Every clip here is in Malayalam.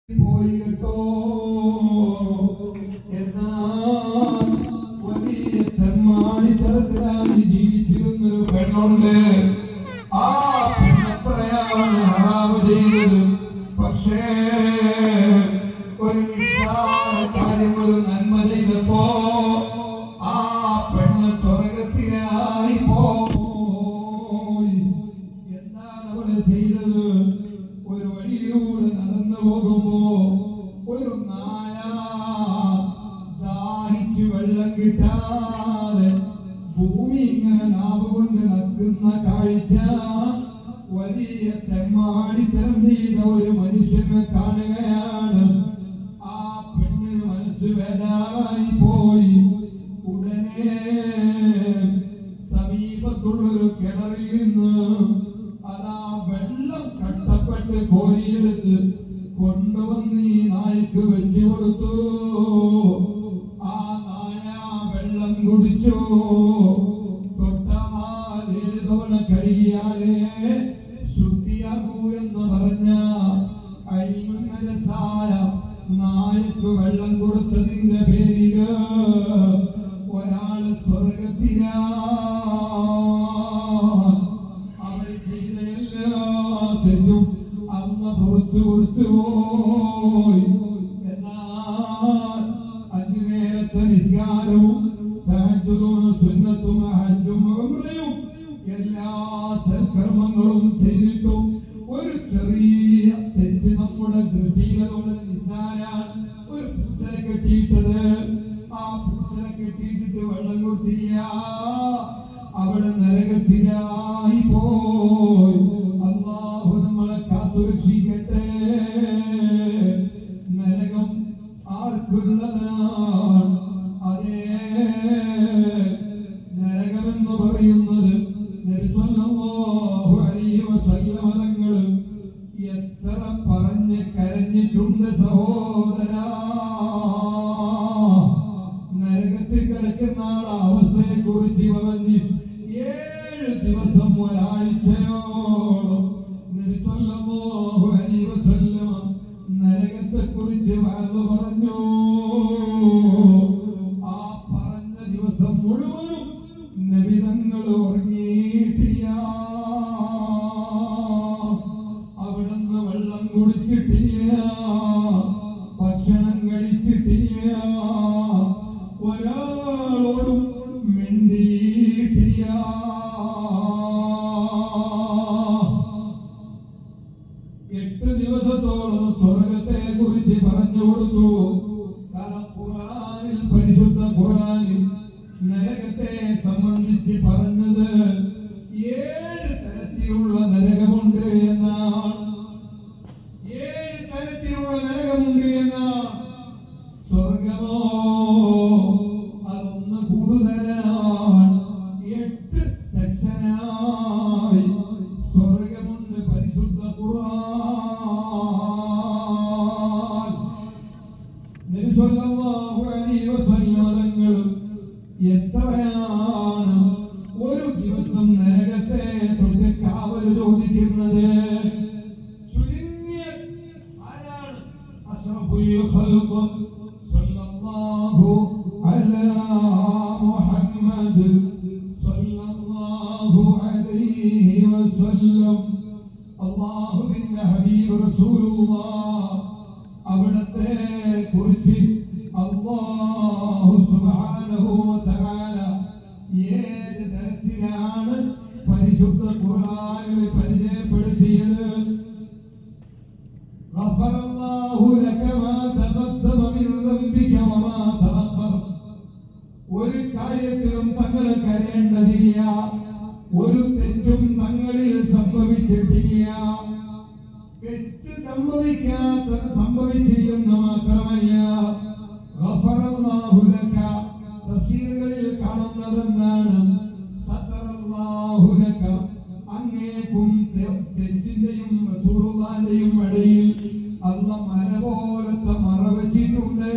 പോയി കേട്ടോ. എന്നാൽ വലിയ തെമ്മാടിത്തരത്തിലായി ജീവിച്ചിരുന്നൊരു പെണ്ണുണ്ട്. ആ പെണ്ണെത്രയാണ് ഹറാമ് ചെയ്തത്. പക്ഷേ ഒരു നിസ്സാര കാര്യം, ഒരു നന്മ ചെയ്തപ്പോ ആ പെണ്ണ് സ്വർഗത്തിലായി പോയി. എന്താണ് അവള് ചെയ്തത്? ഒരു വഴിയിലൂടെ നടന്നു പോകുമ്പോ ഒരു നായ ദാഹിച്ച് വെള്ളം കിട്ടാതെ ഭൂമി ഇങ്ങനെ നാവ് കൊണ്ട് നക്കുന്ന കാഴ്ച വലിയ തെമ്മാടിത്തരം ചെയ്ത ഒരു മനുഷ്യനെ കാണുകയാണ്. ആ പെണ്ണിന് മനസ്സ് വേദനായി പോയി. ഉടനെ സമീപത്തുള്ളൊരു കിണറിൽ നിന്ന് അതാ വെള്ളം കട്ടപ്പെട്ട് കോരിയെടുത്ത് കൊണ്ടുവന്ന് ഈ നായ്ക്ക് വെച്ചു കൊടുത്തു. ആ നായ വെള്ളം കുടിച്ചു. തൊട്ടാൽ 7 തവണ കഴുകിയാലേ ശുദ്ധിയാകൂ എന്ന് പറഞ്ഞ അഴിമനസായ നായക്ക് വെള്ളം കൊടുത്തതിന്റെ പേരില് ഒരാള് സ്വർഗത്തിലാ. പുറത്തു കൊടുത്തുപോയി. എന്നാൽ 5 നേരത്തെ നിസ്കാരവും സുന്നത്തും ഹജ്ജും ഉംറയും എല്ലാ സൽക്കർമ്മങ്ങളും ചെയ്തിട്ടും ഒരു ചെറിയ തെറ്റ് നമ്മുടെ ദൃഷ്ടിയിൽ നിസ്സാരാണ്. ഒരു പൂച്ചനെ കെട്ടിയിട്ടത്, ആ പൂച്ചനെ കെട്ടിയിട്ടിട്ട് വെള്ളം കൊടുത്തില്ല, അവിടെ നരകത്തിലായി പോയി. അല്ലാഹു നമ്മളെ കാത്തുരക്ഷിക്കട്ടെ. നരകം ആർക്കുള്ളതാണ്? അതേ നരകമെന്ന് പറയുന്നത് നബി സല്ലല്ലാഹു അലൈഹി വസല്ലം തങ്ങൾ എത്ര പറഞ്ഞ് കരഞ്ഞിട്ടുണ്ട് സഹോദരാ. നരകത്തിൽ കിടക്കുന്ന അവസ്ഥയെ കുറിച്ച് പറഞ്ഞ് 7 ദിവസം ഒരാഴ്ചയോളം നബി സല്ലല്ലാഹു അലൈഹി വസല്ലം നരകത്തെ കുറിച്ച് പറഞ്ഞു. ആ പറഞ്ഞ ദിവസം മുഴുവനും നബി തങ്ങൾ ഉറങ്ങിയിട്ടില്ല. അവിടുന്ന് വെള്ളം കുടിച്ചിട്ടില്ല, ഭക്ഷണം കഴിച്ചിട്ടില്ല, ഒരാളോടും മിണ്ടിയിട്ടില്ല. 8 ദിവസത്തോളം സ്വർഗത്തെ കുറിച്ച് പറഞ്ഞു കൊടുത്തു. കാരണം ഖുർആനിൽ, പരിശുദ്ധ ഖുർആനിൽ നരകത്തെ സംബന്ധിച്ച് പറഞ്ഞത് 7 തരത്തിലുള്ള നരകമുണ്ട് എന്നാണ്. 7 തരത്തിലുള്ള നരകമുണ്ട് എന്നാണ്. സ്വർഗമോ അതൊന്ന് കൂടുതലാണ്. 8 സെക്ഷനായി സ്വർഗമുണ്ട്. പരിശുദ്ധ ഖുർആൻ നബി സല്ലല്ലാഹു അലൈഹി വസല്ലം തങ്ങൾ എത്രയാണ് ഒരു ദിവസം നരകത്തെ തൊട്ട് കാവൽ ചോദിക്കുന്നത്? ചുരുങ്ങിയ ആരാണ്? അഷ്റഫുൽ ഖൽഖ് സല്ലല്ലാഹു അലാ മുഹമ്മദ് സല്ലല്ലാഹു അലൈഹി വസല്ലം. അല്ലാഹുവിന്റെ ഹബീബ് റസൂലുള്ളാഹ്. അവിടത്തെ കുറിച്ച് അല്ലാഹു സുബ്ഹാനഹു വ തആല ഏത് തരത്തിലാണ് പരിശുദ്ധ ഖുർആനിൽ പരിചയപ്പെടുത്തിയത്? ഗഫറല്ലാഹു ലക മാ തഖദ്ദമ മിൻ ദംബിക വമാ തഅഖർ. ഒരു കാര്യത്തിലും തങ്ങൾ കരയേണ്ടതില്ല. ഒരു തെറ്റും തങ്ങളിൽ സംഭവിച്ചിട്ടില്ല. തെറ്റ് സംഭവിച്ചില്ലെന്ന് മാത്രമല്ല, ഗഫറല്ലാഹു ലക തഫ്സീറുകളിൽ കാണുന്നതെന്താണ്? സതറല്ലാഹു ലക. അങ്ങേക്കും തെറ്റിന്റെയും റസൂലുള്ളാഹിന്റെയും ഇടയിൽ അല്ലാഹ് മല പോലത്തെ മറ വെച്ചിട്ടുണ്ട്.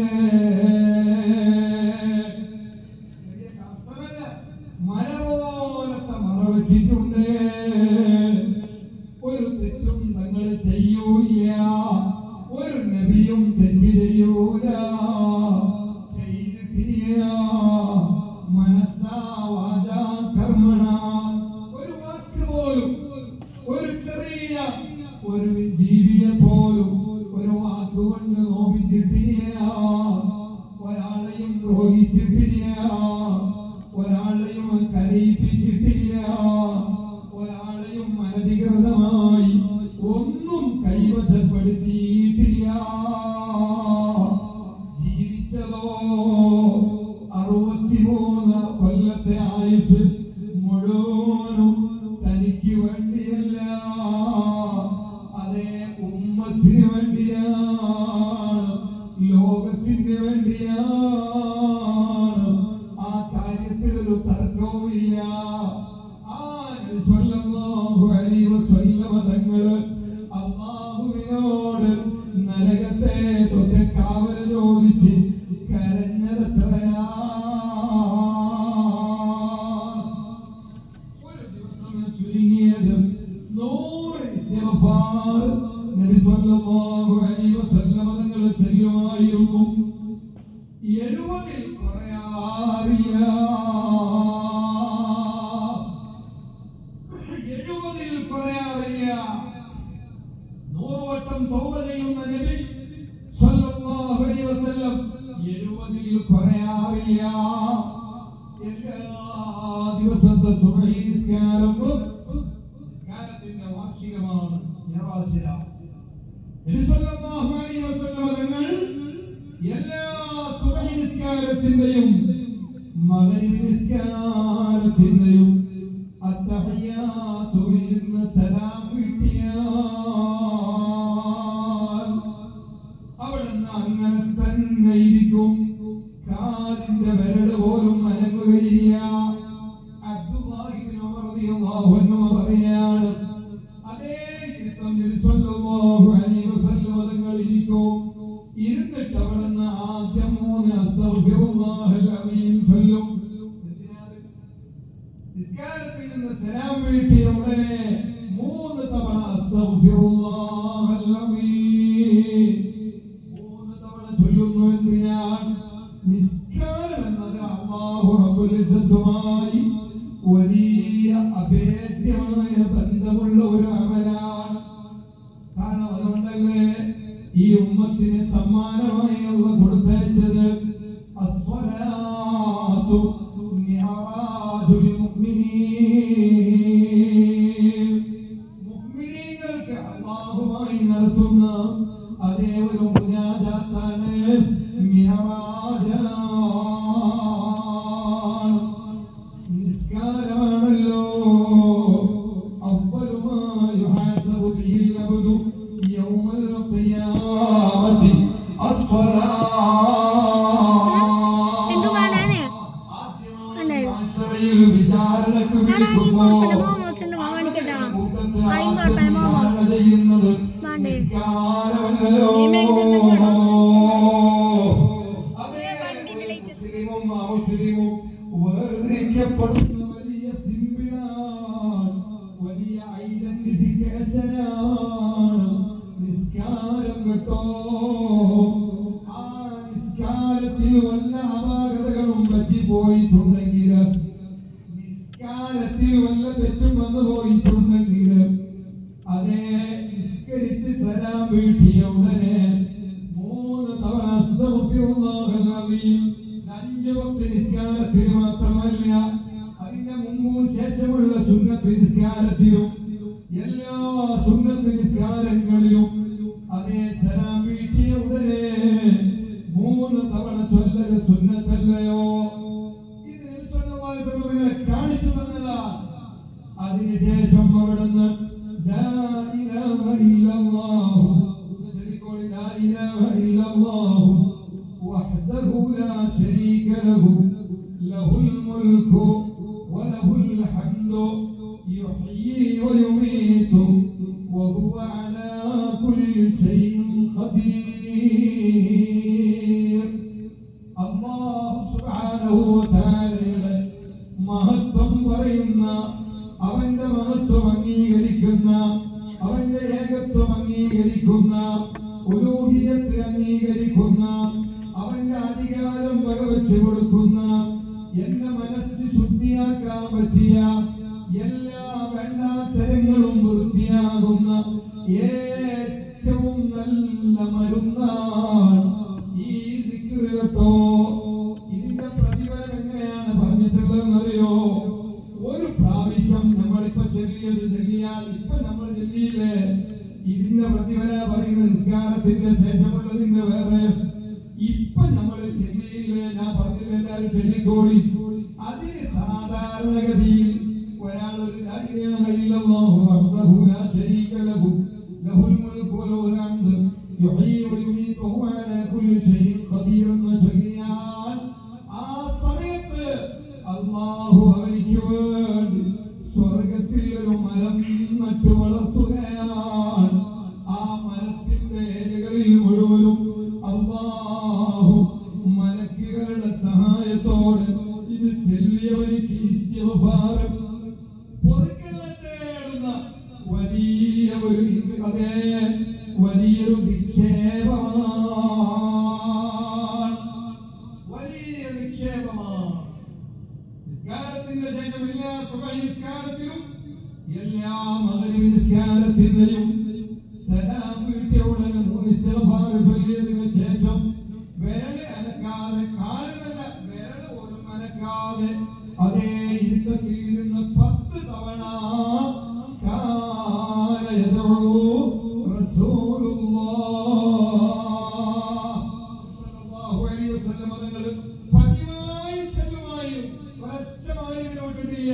മല പോലത്തെ മറ വെച്ചിട്ടുണ്ട്. ഒരു തെറ്റും തങ്ങൾ ചെയ്യൂല. ഒരു നബി ചെയ്യൂല, ചെയ്തിട്ടില്ല. മനസ്സാ വാചാ കർമ്മണ, ഒരു വാക്ക് പോലും, ഒരു ചെറിയ ഒരു ജീവിയെ പോലും ഒരു വാക്കുകൊണ്ട് നോവിച്ചിട്ടില്ല, ഒരാളെയും ദ്രോഹിച്ചിട്ടില്ല, ഒരാളെയും കരയിപ്പിച്ചിട്ടില്ല, ഒരാളെയും അനധികൃതമായി ഒന്നും കൈവശപ്പെടുത്തിയിട്ടില്ല. ജീവിച്ചതോ 63 കൊല്ലത്തെ ആയുസ് മുഴുവനും തനിക്ക് വേണ്ടിയല്ല, അതേ ഉമ്മത്തിന് വേണ്ടിയാണ്, ലോകത്തിന് വേണ്ടിയാണ്. ആ കാര്യത്തിൽ ഒരു തർക്കവുമില്ല. സ്വല്ലല്ലാഹു അലൈഹി വസല്ലം തങ്ങള് അല്ലാഹുവിനോട് നരകത്തെ തൊട്ട് കാവല് ചോദിച്ച് കരഞ്ഞതെത്രയാ. ഒരു ദിവസം ചുരുങ്ങിയത് 100 ഇസ്തിഗ്ഫാർ നബി സ്വല്ലല്ലാഹു അലൈഹി വസല്ലം തങ്ങൾ ചൊല്ലുമായിരുന്നു. 70-ൽ കുറയാറില്ല. 70-ൽ കുറയാറില്ല. 100 വട്ടം തൗബ ചെയ്യുന്ന നബി സ്വല്ലല്ലാഹു അലൈഹി വസല്ലം 70-ൽ കുറയാറില്ല. എല്ലാ ദിവസത്തെ സുബ്ഹി നിസ്കാരത്തിന്റെ വാർഷികമാണ് നിറവാശിര. നബി സ്വല്ലല്ലാഹു അലൈഹി വസല്ലം തങ്ങൾ എല്ലാ സുബ്ഹി നിസ്കാരത്തിന്റെയും മഗ്രിബ് നിസ്കാരത്തിന്റെയും അത്തഹിയാത്തുൽ നിന്ന് സലാം വീട്ടിയാൽ അവിടുന്ന് അങ്ങനെ തന്നെ ഇരിക്കും, കാലിന്റെ വിരല് പോലും അനങ്ങുകയില്ല. അബ്ദുല്ലാഹി ഇബ്നു ഉമർ റളിയല്ലാഹു അൻഹു പറയാണ്, അതേ ഇരുത്തം നബി സ്വല്ലല്ലാഹു അലൈഹി വസല്ലം തങ്ങൾ ഇരിക്കും. ഇരുന്നിട്ട് അവിടുന്ന് ആദ്യം 3 അസ്തഗ്ഫിറുല്ലാഹൽ അലീം ചൊല്ലും. നിസ്കാരത്തിൽ നിന്ന് സലാം വീട്ടിയ ഉടനെ 3 തവണ അസ്തഗ്ഫിറുല്ലാഹൽ അലീം 3 തവണ ചൊല്ലുന്നു. എന്തിനാണ്? നിസ്കാരം എന്നത് അല്ലാഹു റബ്ബുൽ ഇസ്സത്തുമായി വലിയ അഭേദ്യമായ ബന്ധമുള്ള ഒരു അമലാണ്. കാരണം അതുകൊണ്ടല്ലേ ഈ ഉമ്മത്തിന് സമ്മാനമായി അല്ലാഹു കൊടുത്തയച്ചത് അസ്സലാത്തു മിഅറാജുൽ മുഅ്മിനീൻ. മുഅ്മിനീങ്ങൾക്ക് അല്ലാഹുമായി നടത്തുന്ന അതേ ഒരു മുനാജാത്താണ് മിഅറാജാണ്, നിസ്കാരമാണല്ലോ. അവ്വലു മാ യുഹാസബു ബിഹിൽ അബ്ദു യൗമൽ ഖിയാമത്തി വിചാരണക്ക് വിളിക്കുമ്പോൾ ചെയ്യുന്നത് നിസ്കാരമല്ലയോ. മുസ്ലിമും അമുസ്ലിമും വേർതിരിക്കപ്പെടുന്ന വലിയ സിമ്പിളാണ്, വലിയ ഐഡന്റിഫിക്കേഷനാണ് നിസ്കാരം കേട്ടോ. ആ നിസ്കാരത്തിൽ വല്ല അപാകതകളും പറ്റിപ്പോയിട്ടുണ്ടെങ്കിൽ, നിസ്കാരത്തിൽ വല്ല തെറ്റും വന്നു പോയിട്ടുണ്ടെങ്കിൽ, അതേ നിസ്കരിച്ച് സലാം വീട്ടിയ ഉടനെ 3 തവണ അസ്തഗ്ഫിറുല്ലാഹൽ അലീം 5 വക്ത് നിസ്കാരത്തിൽ മാത്രമല്ല, അതിന്റെ മുമ്പും ശേഷമുള്ള സുന്നത്ത് നിസ്കാരത്തിലും എല്ലാ സുന്നത്ത് നിസ്കാരങ്ങളിലും അതേ സലാം വീട്ടിയ ഉടനെ 3 തവണ ചൊല്ലൽ സുന്നത്തല്ലയോ. ഇത് നബി സ്വല്ലല്ലാഹു അലൈഹി വസല്ലം കാണിച്ചു തന്നതാണ്. അതിനുശേഷം അവിടുന്ന് ലാ ഇലാഹ ഇല്ലല്ലാഹു ലാ ഇലാഹ ഇല്ലല്ലാഹു വഹ്ദഹു ലാ ശരീക ലഹു ലഹുൽ മുൽക്കു വലഹുൽ ഹംദു യുഹ്യി വയുമീതു വഹുവ അലാ കുല്ലി ശൈഇൻ ഖദീർ. അല്ലാഹു സുബ്ഹാനഹു വ തആലയുടെ മഹത്വം പറയുന്ന, അവന്റെ മഹത്വം അംഗീകരിക്കുന്ന, അവന്റെ ഏകത്വം അംഗീകരിക്കുന്ന, ഉലൂഹിയത്ത് അംഗീകരിക്കുന്ന ചൊല്ലിയതിനു ശേഷം വിരല് അനക്കാതെ, കാലല്ല വിരല് പോലും അനക്കാതെ അതേ ഇരുത്തത്തിൽ ഇരുന്ന് 10 തവണ കാന യദഉ റസൂലുള്ളാഹ് സ്വല്ലല്ലാഹു അലൈഹി വസല്ലം തങ്ങൾ പതിവായി ചെല്ലുമായും ഒരൊറ്റമായി വിട്ടിട്ടില്ല,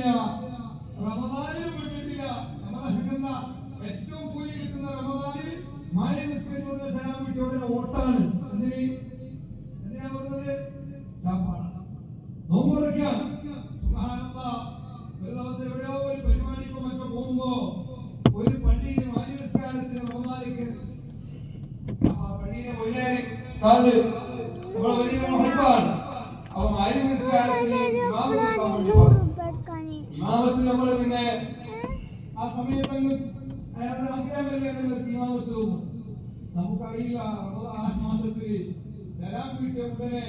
റമദാനിലും വിട്ടിട്ടില്ല. നമ്മളെ ഏറ്റവും കൂലി കിട്ടുന്ന റമദാനിൽ മാരി നിസ്കരിച്ചുകൊണ്ട് സലാം വിട്ടുകൊണ്ടുള്ള ഓട്ടാണ്. എന്തിനാ പറയുന്നത്? നോമ്പ് തുറക്കാൻ. സുബ്ഹാനല്ലാഹ്, ഒരു ദിവസം എവിടെയോ ഒരു പരിപാടിക്കോ മറ്റോ പോകുമ്പോ ഒരു പള്ളിയിൽ മാരി നിസ്കാരത്തിന് റമദാനിക്ക് പള്ളിയിലെ മൊയ്ലാനി ഉസ്താദ് നമ്മളെ വലിയ മഹബാണ്. അപ്പൊ മാരി നിസ്കാരത്തിന് ഇമാമത്തിൽ നമ്മൾ പിന്നെ ആ സമയത്തങ്ങ് അയാളുടെ ആഗ്രഹമല്ലേ ഇമാമത്ത് തോന്നും. നമുക്കറിയില്ല ആ മാസത്തിൽ സലാം വീട്ടിയ ഉടനെ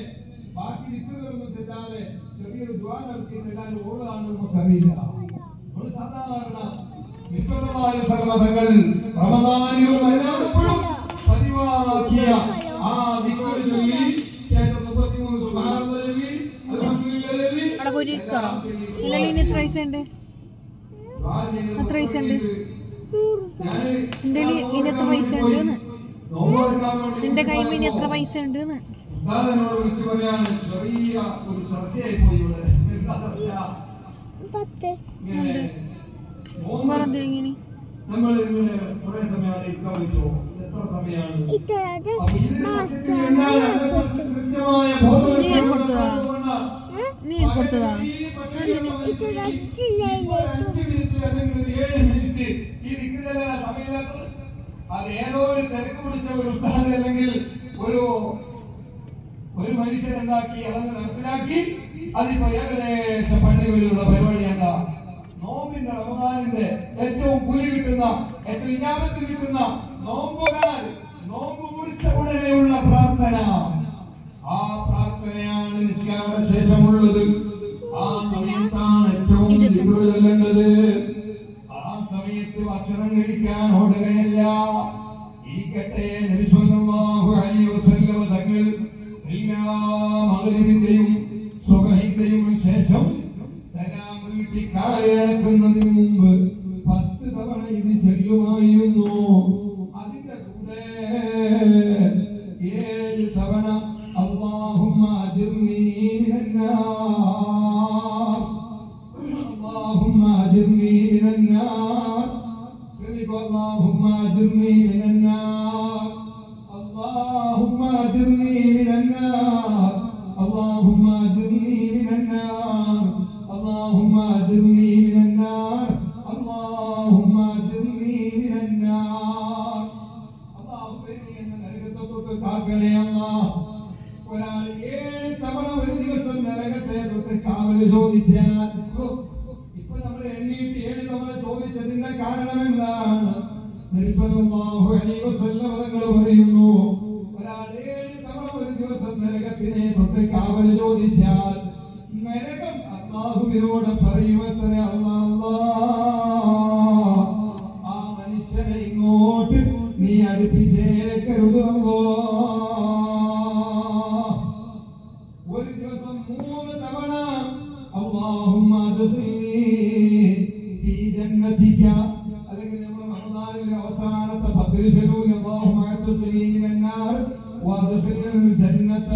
ബാക്കി ദിക്റുകളൊന്നും ചെല്ലാതെ ചെറിയൊരു ദുആ നടത്തിയിട്ട് എല്ലാവരും ഓടുകയാണെന്ന് നമുക്കറിയില്ല. നമ്മൾ സാധാരണ തങ്ങൾ റമദാനിലും എല്ലായ്പ്പോഴും പതിവാക്കിയ ആ ദിക്റ് ചൊല്ലി ശേഷം 33 സുബ്ഹാനല്ലാഹ് ചൊല്ലി അൽഹംദുലില്ലാഹ് ചൊല്ലി എത്ര പൈസ ഉണ്ട്? എത്ര പൈസ ഉണ്ട്? നിന്റെ എത്ര പൈസ ഉണ്ട്? നിന്റെ കയ്യിൽ ഇനി എത്ര പൈസ ഉണ്ട്? ഉസ്താദിനോട് വിളിച്ചു പറയാണ്, ചെറിയ ഒരു ചർച്ചയായി പോയി ഇവിടെ. നമ്മൾ ഇങ്ങനെ കുറെ സമയമാണ് ഇരിക്കാൻ പറ്റുമോ? എത്ര സമയമാണ്? കൃത്യമായ നീ കൊടുത്തതാ? 5 മിനിറ്റ് അല്ലെങ്കിൽ 7 മിനിറ്റ് ഈ ദിക്റിന്റെ സമയമില്ലാത്തത്. അത് ഏതോ ഒരു തിരക്ക് പിടിച്ച ഒരു ഉസ്താദ് അല്ലെങ്കിൽ ഒരു മനുഷ്യൻ എന്താക്കി അതങ്ങ് നടപ്പിലാക്കി. അതിപ്പോ ഏകദേശം പള്ളികളിലുള്ള പരിപാടിയല്ല. നോമ്പിന്റെ റമദാനിന്റെ ഏറ്റവും കൂലി കിട്ടുന്ന, ഏറ്റവും ഇജാബത്ത് കിട്ടുന്ന നോമ്പുകാർ നോമ്പ് മുറിച്ച ഉടനെയുള്ള പ്രാർത്ഥന, ആ പ്രാർത്ഥനയാണ് നിസ്കാര ശേഷമുള്ളത്. ആ സമയത്താണ് ഏറ്റവും ദിക്ർ ചൊല്ലേണ്ടത്. ആ സമയത്ത് ഭക്ഷണം കഴിക്കാൻ ഓടുകയല്ല. ഇരിക്കട്ടെ, നബി സല്ലല്ലാഹു അലൈഹി വസല്ലം തങ്ങൾ എല്ലാ മഗ്രിബിന്റെയും സുബ്ഹിന്റെയും ശേഷം സലാം വീട്ടി കാലിളക്കുന്നതിന് മുമ്പ് 10 തവണ ഇത് ചൊല്ലുമായിരുന്നു. അതിന്റെ കൂടെ 7 തവണ അല്ലാഹുമ്മ അജിർനി മിനന്നാർ, അല്ലാഹുമ്മ അജിർനി മിനന്നാർ, അല്ലാഹുമ്മ അജിർനി മിനന്നാർ, അല്ലാഹുമ്മ അജിർനി മിനന്നാർ, അല്ലാഹുമ്മ അജിർനി മിനന്നാർ, അല്ലാഹുമ്മ അജിർനി മിനന്നാർ, അല്ലാഹുമ്മ അജിർനി മിനന്നാർ. അല്ലാഹുവേ, നീ എന്നെ നരകത്തെ തൊട്ട് കാക്കണേ അല്ലാഹ്. ഒരാൾ 7 തവണ ഒരു ദിവസം നരകത്തെ തൊട്ട് കാവൽ ചോദിച്ചാൽ, ഇപ്പൊ നമ്മൾ എണ്ണിയിട്ട് 7 തവണ ചോദിച്ചതിന്റെ കാരണം എന്താണ്? നബി സല്ലല്ലാഹു അലൈഹി വസല്ലം തങ്ങൾ പറയുന്നു, ഒരാൾ 7 തവണ ഒരു ദിവസം നരകത്തിനെ തൊട്ട് കാവൽ ചോദിച്ചാൽ നരകം അല്ലാഹുവിനോട് പറയുമത്രേ, അല്ലാഹ്, ആ മനുഷ്യനെ ഇങ്ങോട്ട് നീ അടുപ്പിച്ചേക്കരുത് അല്ലാഹ്. ഒരു ദിവസം 3 തവണ അല്ലാഹുമ്മ അദ്ഖിൽനി ഫീ ജന്നതിക, അല്ലെങ്കിൽ നമ്മുടെ റമദാനിലെ അവസാനത്തെ 10 ചൊല്ലൂല, അല്ലാഹുമ്മ അദ്ഖിൽനി മിനന്നാർ വഅദ്ഖിൽ ജന്നത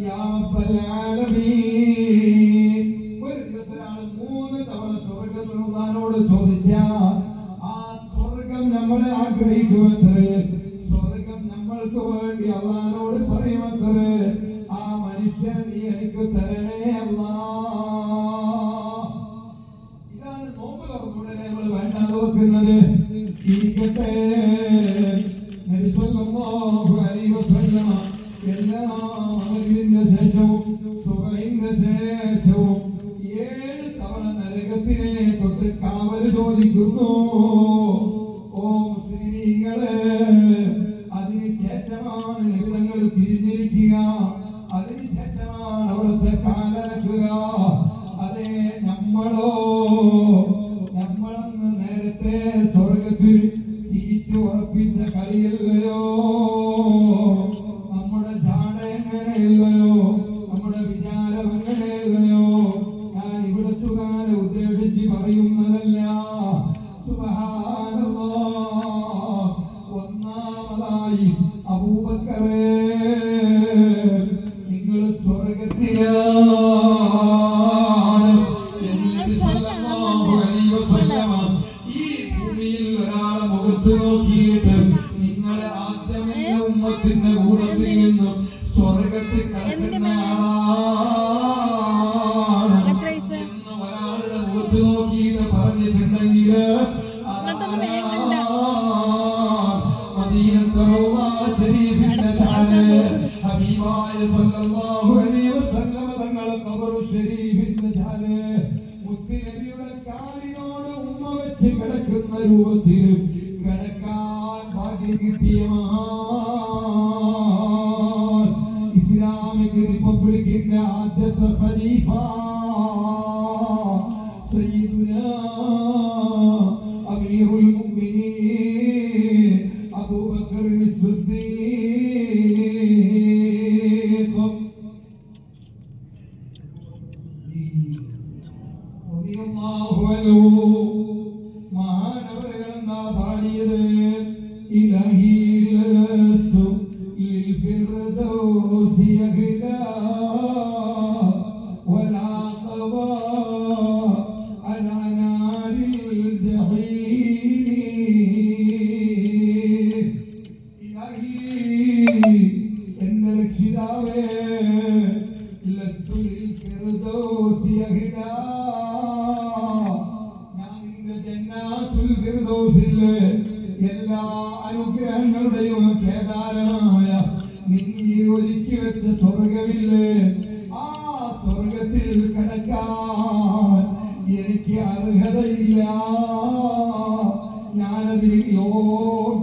യാ റബ്ബൽ ആലമീൻ. ഒരു ദിവസം 3 തവണ സ്വർഗ്ഗത്തിനോട് ചോദിച്ചാൽ ആ സ്വർഗ്ഗം നമ്മളെ ആഗ്രഹിക്കുമത്രേ. സ്വർഗ്ഗം നമ്മൾക്ക് വേണ്ടി അല്ലാഹുവോട് പറയുമത്രേ, ആ മനുഷ്യനെ നീ എനിക്ക് തരണേ അല്ലാഹ്. ഇതാണ് നോമ്പ് തുറന്നുടനെ നമ്മൾ വേണ്ടാതെ വെക്കുന്നത്. ഇരിക്കട്ടെ, നബി സല്ലല്ലാഹു അലൈഹി വസല്ലം എല്ലാ മഗ്രിബിന്റെ ശേഷവും സുബ്ഹിന്റെ ശേഷവും 7 തവണ നരകത്തിനെ തൊട്ട് കാവൽ ചോദിക്കുന്നു. ഓ മുസ്ലിമീങ്ങളെ, അതിനുശേഷമാണ് നിബിധങ്ങൾ തിരിഞ്ഞിരിക്കുക, അതിനുശേഷമാണ് അവിടുത്തെ കാലനക്കുക. അതേ, നമ്മളന്ന് നേരത്തെ സ്വർഗത്തിൽ സീറ്റ് ഉറപ്പിച്ച കളിയല്ലയോ. ഹബീബായ സല്ലല്ലാഹു അലൈഹി വസല്ലം തങ്ങളെ ഖബർ ശരീഫിന്റെ ചാല് മുത്തുനബിയുടെ കാലിനോട് ഉമ്മ വെച്ച് കിടക്കുന്ന രൂപത്തിൽ കിടക്കാൻ ഭാഗ്യം കിട്ടിയ ഇസ്ലാമിക് റിപ്പബ്ലിക്കിന്റെ ആദ്യത്തെ ഖലീഫ സയ്യിദുനാ അമീറുൽ മുഅ്മിനീൻ അബൂബക്കർ സിദ്ദീഖ് റളിയല്ലാഹു അൻഹു മഹാനവറുകളെന്നാ പാടിയത് ഇലാഹി ലസ്തു ലിൽ ഫിർദൗസി യഹ്ദാ വലാ ഖവാ അലാ നാരിൽ ജഹീം ഇലാഹി എന്റെ രക്ഷിതാവേ ലസ്തു ലിൽ ഫിർദൗസി യഹ്ദാ ജന്നാത്തുൽ ഫിർദൗസിലെ എല്ലാ അനുഗ്രഹങ്ങളുടെയും കേദാരമായ നിന്നെ ഒരുക്കി വെച്ച സ്വർഗമില്ലേ ആ സ്വർഗത്തിൽ കിടക്കാൻ എനിക്ക് അർഹതയില്ല ഞാനതിന് യോഗ്യനല്ല